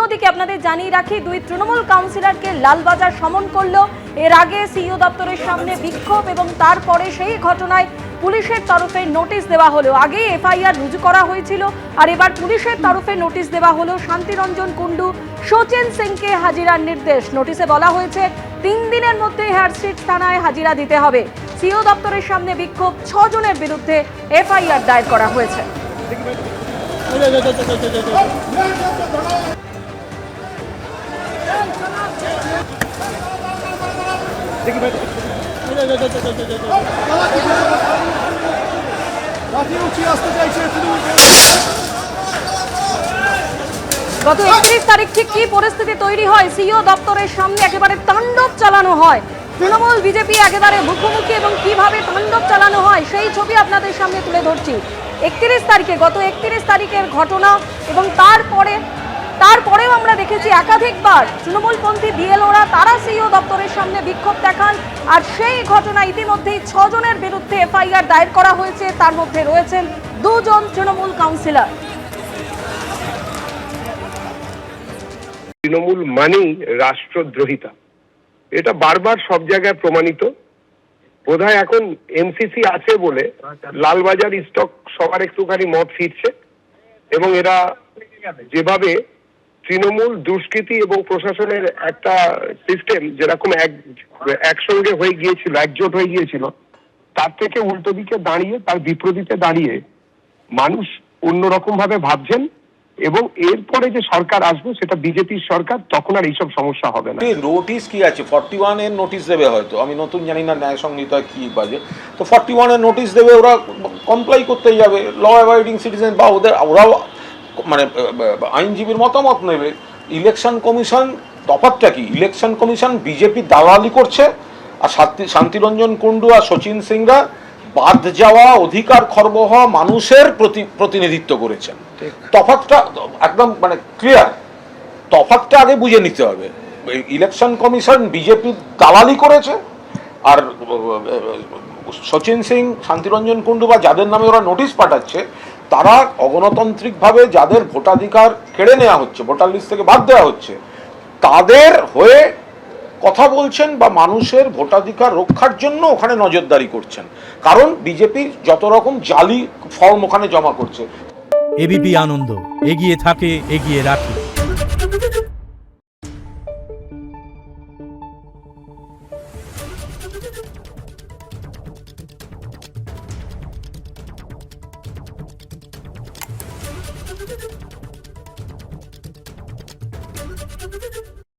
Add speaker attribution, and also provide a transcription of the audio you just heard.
Speaker 1: অন্যদিকে আপনাদের জানিয়ে রাখি, দুই তৃণমূল কাউন্সিলরকে লালবাজার সমন করলো। এর আগে সিইও দপ্তরের সামনে বিক্ষোভ এবং তারপরে সেই ঘটনায় পুলিশের তরফে নোটিশ দেওয়া হলো। আগে এফআইআর রুজু করা হয়েছিল, আর এবার পুলিশের তরফে নোটিশ দেওয়া হলো। শান্তিরঞ্জন কুণ্ডু, সচিন সিংকে হাজিরার নির্দেশ। নোটিশে বলা হয়েছে 3 দিনের মধ্যে হেয়ারস্ট্রিট থানায় হাজিরা দিতে হবে। সিইও দপ্তরের সামনে বিক্ষোভ, 6 জনের বিরুদ্ধে এফআইআর দায়ের করা হয়েছে। গত 31 তারিখ ঠিক কি পরিস্থিতি তৈরি হয়, সিইও দপ্তরের সামনে একেবারে তাণ্ডব চালানো হয়। তৃণমূল বিজেপি একেবারে মুখোমুখি এবং কিভাবে তাণ্ডব চালানো হয় সেই ছবি আপনাদের সামনে তুলে ধরছি। 31 তারিখে, গত 31 তারিখের ঘটনা, এবং তারপরেও আমরা দেখেছি একাধিকবার তৃণমূলপন্থী বিএলওরা তারা সিইও দপ্তরের সামনে বিক্ষোভ দেখান। আর সেই ঘটনা ইতিমধ্যেই 6 জনের বিরুদ্ধে এফআইআর দায়ের করা হয়েছে। তার মধ্যে রয়েছেন 2 জন তৃণমূল কাউন্সিলর।
Speaker 2: তৃণমূল মানেই রাষ্ট্রদ্রোহিতা, এটা বারবার সব জায়গায় প্রমাণিত। বোধহয় এখন এমসিসি আছে বলে লালবাজার স্টক সবার একটুখানি মত ফিরছে, এবং এরা যেভাবে তৃণমূল, দুষ্কৃতি এবং প্রশাসনের একটা সিস্টেম যেরকম একসঙ্গে হয়ে গিয়েছিল, একজোট হয়ে গিয়েছিল, তার থেকে উল্টো দিকে দাঁড়িয়ে, তার বিপরীতে দাঁড়িয়ে মানুষ অন্যরকম ভাবে ভাবছেন। এবং এরপরে যে সরকার আসবে সেটা বিজেপির সরকার, তখন আর এইসব সমস্যা হবে না।
Speaker 3: নোটিশ কি আছে? 41 এর নোটিশ দেবে হয়তো, আমি নতুন জানি না ন্যায় সংহিতা কি বাজে, তো 41 এর নোটিশ দেবে, ওরা কমপ্লাই করতেই যাবে। ল অ্যাবাইডিং সিটিজেন বা ওরাও মানে আইনজীবীর মতামত নেবে। ইলেকশন কমিশন তফাৎটা কি? ইলেকশন কমিশন বিজেপি দালালি করছে, আর শান্তিরঞ্জন কুণ্ডু আর সচিন সিংরা বাদ যাওয়া, অধিকার খর্ব হওয়া মানুষের প্রতিনিধিত্ব করেছেন। তফাৎটা একদম মানে ক্লিয়ার, তফাৎটা আগে বুঝে নিতে হবে। ইলেকশন কমিশন বিজেপি দালালি করেছে, আর সচিন সিং, শান্তিরঞ্জন কুণ্ডু বা যাদের নামে ওরা নোটিশ পাঠাচ্ছে, তারা অগণতান্ত্রিকভাবে যাদের ভোটাধিকার কেড়ে নেওয়া হচ্ছে, ভোটার লিস্ট থেকে বাদ দেওয়া হচ্ছে, তাদের হয়ে কথা বলছেন বা মানুষের ভোটাধিকার রক্ষার জন্য ওখানে নজরদারি করছেন। কারণ বিজেপি যত রকম জালি ফর্ম ওখানে জমা করছে।
Speaker 4: এবিপি আনন্দ, এগিয়ে থাকে, এগিয়ে রাখে।